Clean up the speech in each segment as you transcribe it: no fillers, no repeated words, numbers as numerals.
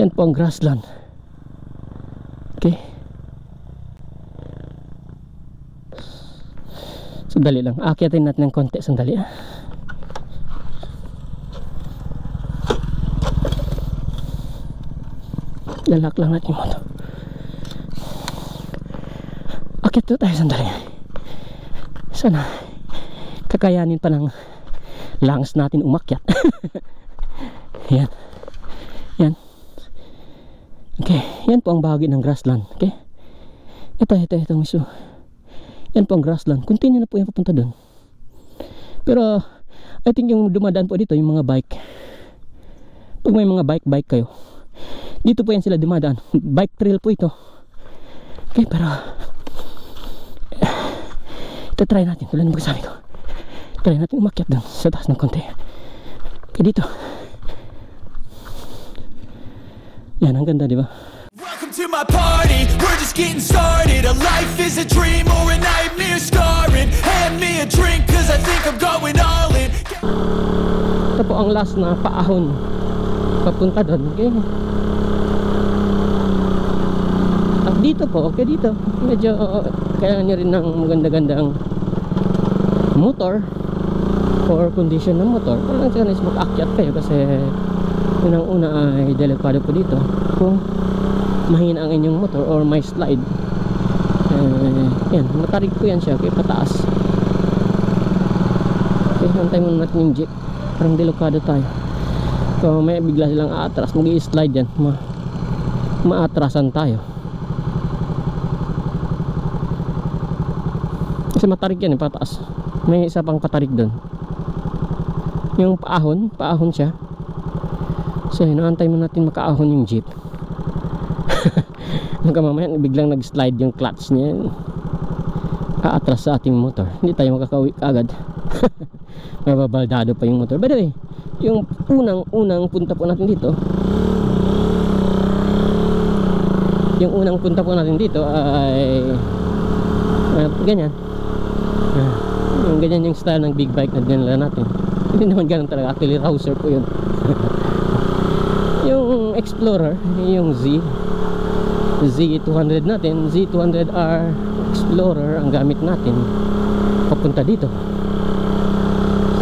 Yan po ang grassland. Okay. Sandali lang, akyatin natin ng konti. Sandali ah. Lalak lang natin yung moto. Akyat to tayo sandali. Sana kakayanin pa ng lungs natin umakyat. Yan. Yan. Okay, yan po ang bahagi ng grassland. Okay. Ito miso. Yan po ang grassland. Continue na po yung papunta doon. Pero I think yung dumadaan po dito yung mga bike. Pag may mga bike kayo, dito po yan sila dumadaan. Bike trail po ito. Okay, pero ito try natin. Wala na magsabi ko. Try natin umakyat doon sa taas ng konti. Okay, dito. Yan, ang ganda, di ba? Welcome to my party, we're just getting started. A life is a dream or a nightmare scarring. Hand me a drink cause I think I'm going all in. Ito po ang last na paahon papunta doon. Okay. At dito po, okay, dito medyo kailangan nyo rin ng maganda-gandang motor or condition ng motor. Parang siya na mag-akyat kayo kasi unang-una ay delikado po dito kung mahina ang inyong motor or may slide. Yan, matarik po yan siya, okay, pataas. Okay, hantay muna natin yung jeep. Parang delikado tayo. So may bigla silang aatras, mag-i-slide yan, maatrasan tayo kasi matarik yan, pataas. May isa pang patarik doon, yung paahon siya. So inaantay mo natin makaahon yung jeep. Mamaya biglang nag-slide yung clutch niya, aatras sa ating motor, hindi tayo makakauwi agad. Mababaldado pa yung motor. By the way, yung unang punta po natin dito, ay ganyan. Yung ganyan yung style ng big bike na dinala natin. Hindi naman ganun talaga, actually Rouser po yun. Yung Explorer, yung Z200 natin, Z200R Explorer ang gamit natin papunta dito.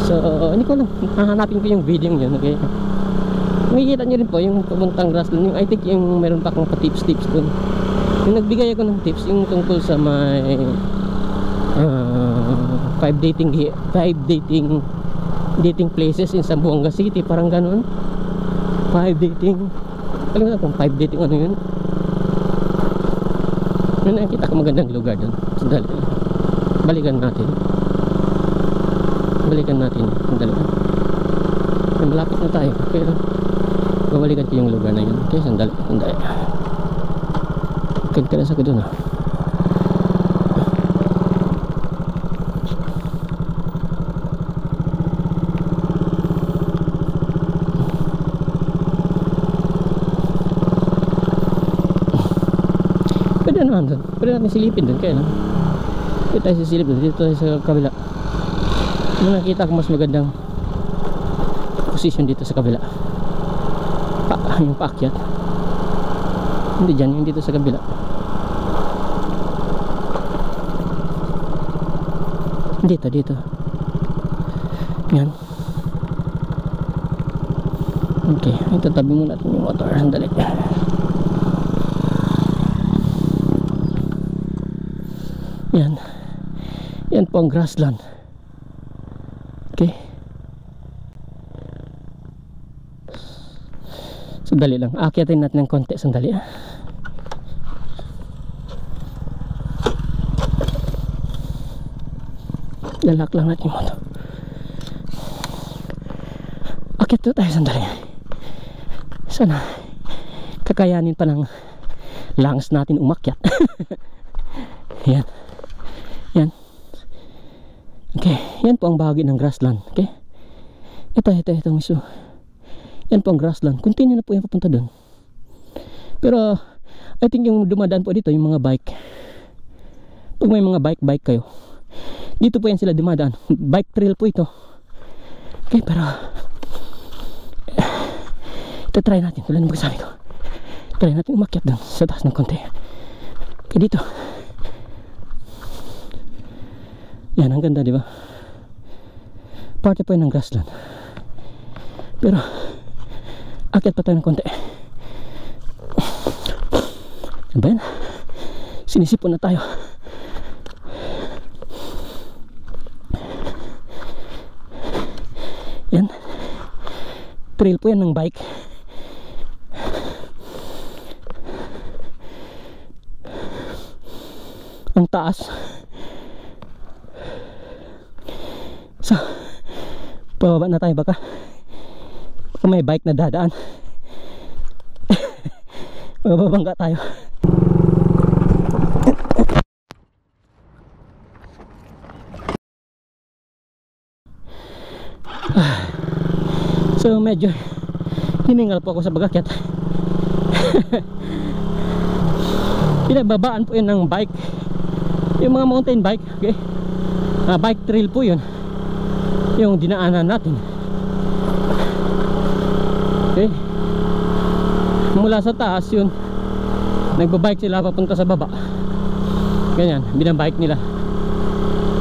So hindi ko lang, hahanapin ko yung video yun. Okay, makikita nyo rin po yung papuntang grassland. Yung I think yung meron pa akong pa-tips dun. Yung nagbigay ako ng tips yung tungkol sa may 5 dating places in Zamboanga City, parang ganun. 5 dating, alam mo kung 5 dating ano yun. Nakita ko magandang lugar dun. Sandali, balikan natin. Sandali. Malapit na tayo, pero babalikan ko yung lugar na yun. Okay, sandali. Kagkalas ako dun ah. Pwede natin silipin dun, kaya lang pwede tayo sisilip dun, dito tayo sa kabila. Nakita ko mas magandang position dito sa kabila, yung paakyat. Hindi dyan, yung dito sa kabila. Dito yan. Okay, itatabi muna natin yung motor. Sandali. Yan po ang grassland. Okay. Sandali lang, akyatin natin ng konti. Sandali ah. Lalak lang natin yung moto. Akyat to tayo sandali. Sana kakayanin pa ng lungs natin umakyat. Yan. Okay, yan po ang bahagi ng grassland. Okay. Ito miso. Yan po ang grassland. Continue na po yung papunta doon. Pero I think yung dumadaan po dito yung mga bike. Pag may mga bike kayo, dito po yan sila dumadaan. Bike trail po ito. Okay, pero ito try natin. Wala na magsabi ko. try natin umakyat dun sa taas ng konti. Kaya dito, yan, ang ganda, di ba? Parte pa yun ng grassland, pero akyat pa tayo ng konti. Ano ba yan? Sinisipon na tayo. Yan, trail po yan ng bike. Ang taas. So, pababa na tayo, baka may bike na dadaan. Mababangga tayo. So medyo hiningal po ako sa bagakyat. Pinababaan po yun ng bike, yung mga mountain bike, okay? Bike trail po yun, yung dinaanan natin, okay? Mula sa taas yun, nagbabike sila papunta sa baba, ganyan, binabike nila.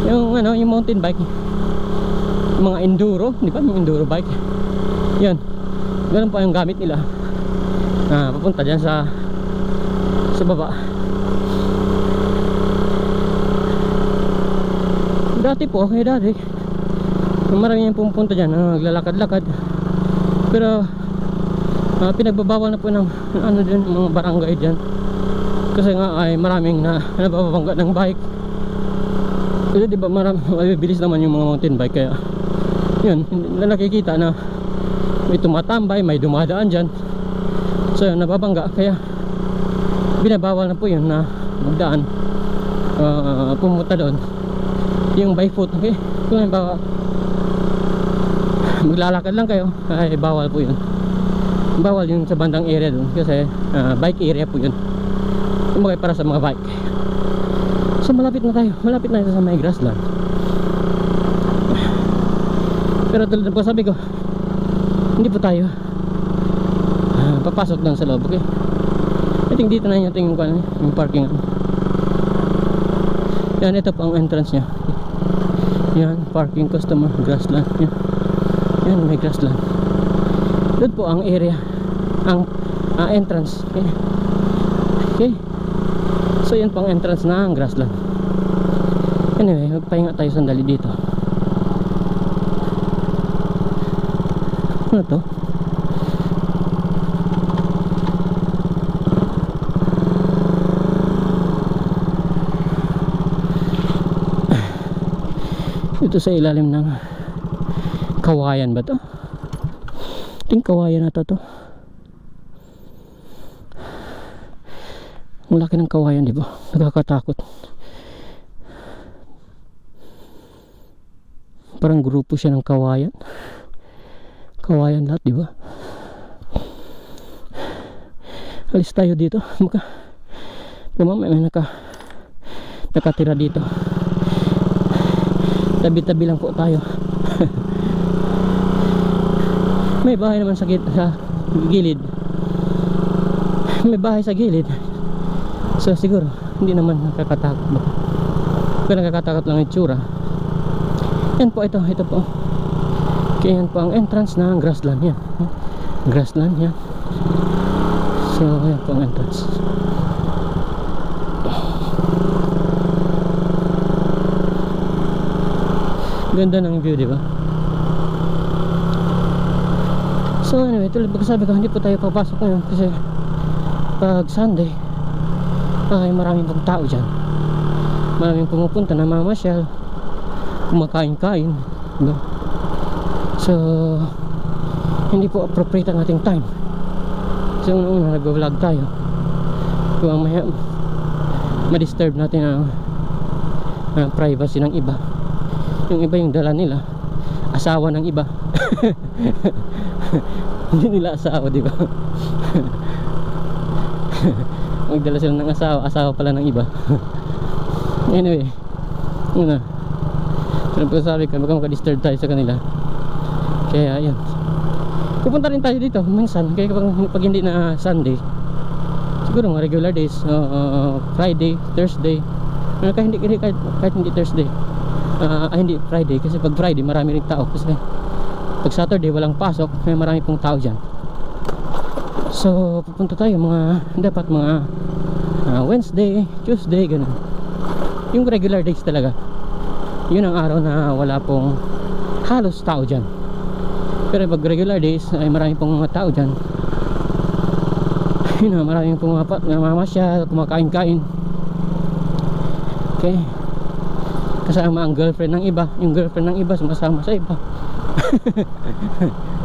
Yung ano, yung mountain bike, yung mga enduro, di ba, yung enduro bike, yan, ganun po yung gamit nila, papunta dyan sa baba. Dati po, dati marami yung pumunta dyan, naglalakad-lakad, pero pinagbabawal na po ng ano dyan, mga barangay dyan, kasi nga ay maraming nababangga ng bike. Kasi diba mabibilis naman yung mga mountain bike, kaya yun, nakikita na may tumatambay, may dumadaan dyan, so yun, nababangga, kaya binabawal na po yun na magdaan, pumunta doon yung by foot, okay? Kung halimbawa maglalakad lang kayo, ay bawal po yun, bawal yun sa bandang area doon, kasi bike area po yun, yung mga para sa mga bike. So malapit na tayo sa may grassland, pero tulad po sabi ko, hindi po tayo papasok lang sa loob, okay? I think dito na yung parking. Yan, ito po ang entrance nya. Yan, parking, customer, grassland. Yan, may grassland. Doon po ang area, ang entrance, okay? Okay, so yan po ang entrance na ang grassland. Anyway, magpahinga tayo sandali dito. Ano to? Ito sa ilalim ng kawayan ba to? Ting kawayan na to. Ang laki ng kawayan, di ba? Nakakatakot. Parang grupo siya ng kawayan. Kawayan lahat, di ba? Alis tayo dito. May nakatira dito. Tabi-tabi lang po tayo. May bahay naman sa gilid. May bahay sa gilid. So siguro hindi naman nakakatakot. Pero nakakatakot lang yung itsura. Yan po, ito po. Kaya yan po ang entrance ng grassland yan. Grassland yan. So yan po ang entrance. Ganda ng view, di ba? So anyway, tulad pagkasabi ko, hindi po tayo papasok ngayon kasi pag Sunday ay maraming pong tao dyan. Maraming pumupunta na mamasyal, kumakain-kain, no? So hindi po appropriate ang ating time. So una nag-vlog tayo, kung ma-disturb natin ang privacy ng iba. Yung iba yung dala nila asawa ng iba. Hindi nila asawa, di ba? Magdala sila ng asawa pala ng iba. Anyway, una, pero pagkasabi ko, baka maka-disturb tayo sa kanila, kaya yan, pupunta rin tayo dito minsan, kaya pag hindi na Sunday, siguro mga regular days, Friday, Thursday, kahit hindi Thursday, hindi Friday, kasi pag Friday marami rin tao, kasi pag Saturday walang pasok, may marami pong tao dyan. So pupunta tayo dapat mga Wednesday, Tuesday, ganun, yung regular days talaga. Yun ang araw na wala pong halos tao dyan. Pero pag regular days ay marami pong mga tao dyan. Yun na, maraming mamamasya, kumakain-kain. Okay, kasama ang girlfriend ng iba. Yung girlfriend ng iba sumasama sa iba.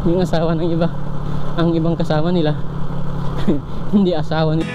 Yung asawa ng iba, ang ibang kasama nila hindi asawa nila.